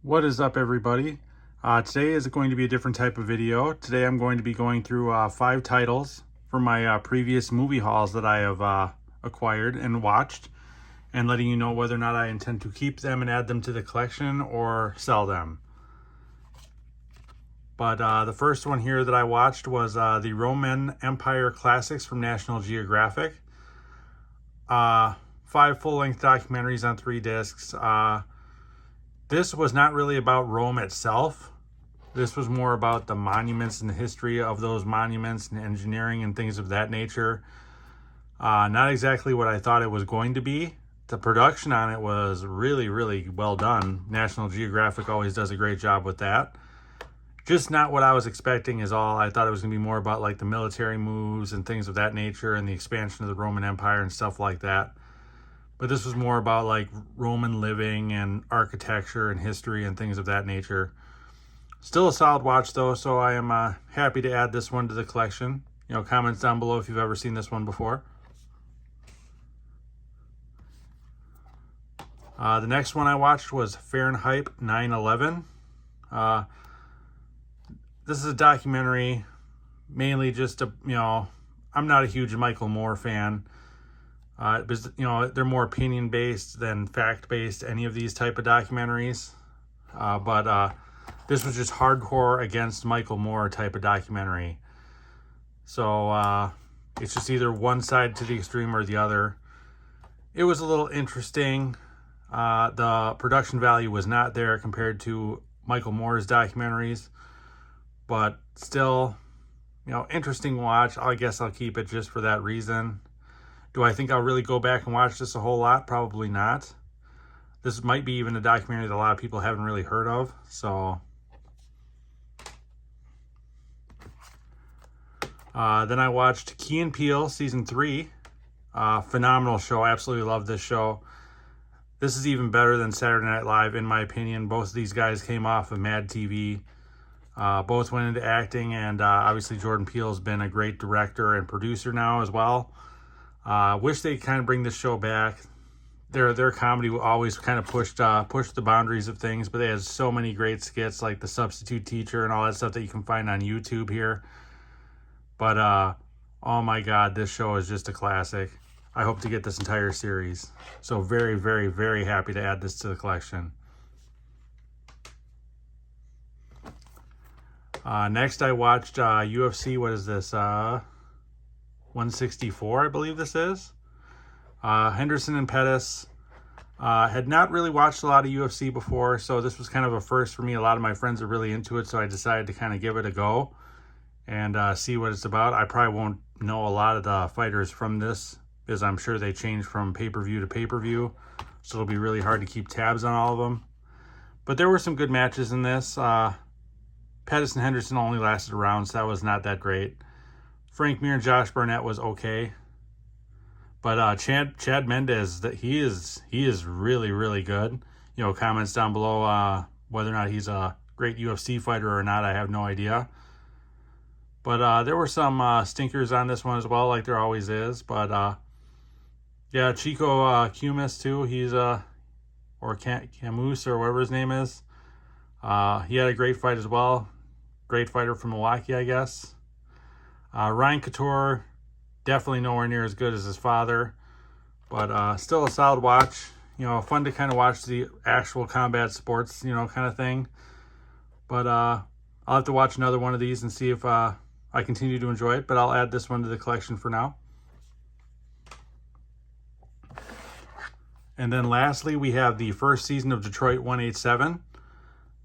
What is up, everybody? Today is going to be a different type of video. Today I'm going to be going through 5 titles from my previous movie hauls that I have acquired and watched, and letting you know whether or not I intend to keep them and add them to the collection or sell them. But the first one here that I watched was the Roman Empire Classics from National Geographic. 5 full-length documentaries on 3 discs. This was not really about Rome itself. This was more about the monuments and the history of those monuments and engineering and things of that nature. Not exactly what I thought it was going to be. The production on it was really, really well done. National Geographic always does a great job with that. Just not what I was expecting is all. I thought it was going to be more about like the military moves and things of that nature and the expansion of the Roman Empire and stuff like that. But this was more about like Roman living and architecture and history and things of that nature. Still a solid watch though, so I am happy to add this one to the collection. Comments down below if you've ever seen this one before. The next one I watched was Fahrenheit 9/11. This is a documentary, mainly just I'm not a huge Michael Moore fan. Because, they're more opinion-based than fact-based, any of these type of documentaries. But this was just hardcore against Michael Moore type of documentary. So it's just either one side to the extreme or the other. It was a little interesting. The production value was not there compared to Michael Moore's documentaries. But still, interesting watch. I guess I'll keep it just for that reason. Do I think I'll really go back and watch this a whole lot? Probably not. This might be even a documentary that a lot of people haven't really heard of. So then I watched Key and Peele season 3. Phenomenal show. I absolutely love this show. This is even better than Saturday Night Live in my opinion. Both of these guys came off of Mad TV. Both went into acting, and obviously Jordan Peele's been a great director and producer now as well. Wish they kind of bring this show back. Their comedy always kind of pushed the boundaries of things, but they had so many great skits like The Substitute Teacher and all that stuff that you can find on YouTube here. But oh my God, this show is just a classic. I hope to get this entire series. So very, very, very happy to add this to the collection. Next I watched UFC, what is this? 164, I believe this is. Henderson and Pettis. Had not really watched a lot of UFC before, so this was kind of a first for me. A lot of my friends are really into it, so I decided to kind of give it a go and see what it's about. I probably won't know a lot of the fighters from this, because I'm sure they change from pay-per-view to pay-per-view, so it'll be really hard to keep tabs on all of them. But there were some good matches in this. Pettis and Henderson only lasted a round, so that was not that great. Frank Mir and Josh Barnett was okay. But Chad Mendes, he is really, really good. Comments down below whether or not he's a great UFC fighter or not, I have no idea. But there were some stinkers on this one as well, like there always is. But yeah, Chico Cumis too. He's or Camus or whatever his name is. He had a great fight as well. Great fighter from Milwaukee, I guess. Ryan Couture, definitely nowhere near as good as his father, but still a solid watch. Fun to kind of watch the actual combat sports, kind of thing. But I'll have to watch another one of these and see if I continue to enjoy it, but I'll add this one to the collection for now. And then lastly, we have the first season of Detroit 187.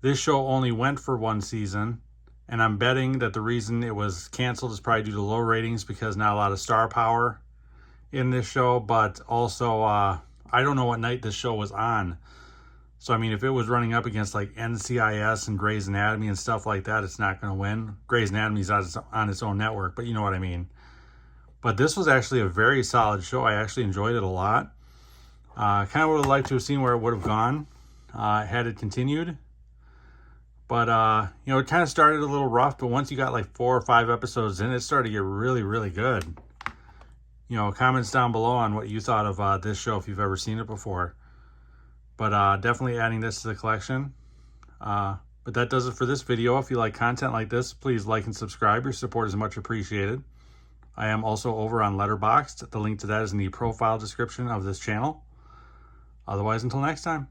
This show only went for 1 season. And I'm betting that the reason it was canceled is probably due to low ratings, because not a lot of star power in this show. But also, I don't know what night this show was on. So, I mean, if it was running up against like NCIS and Grey's Anatomy and stuff like that, it's not going to win. Grey's Anatomy's on its own network, but you know what I mean. But this was actually a very solid show. I actually enjoyed it a lot. Kind of would have liked to have seen where it would have gone had it continued. But, it kind of started a little rough, but once you got like 4 or 5 episodes in, it started to get really, really good. Comments down below on what you thought of this show if you've ever seen it before. But definitely adding this to the collection. But that does it for this video. If you like content like this, please like and subscribe. Your support is much appreciated. I am also over on Letterboxd. The link to that is in the profile description of this channel. Otherwise, until next time.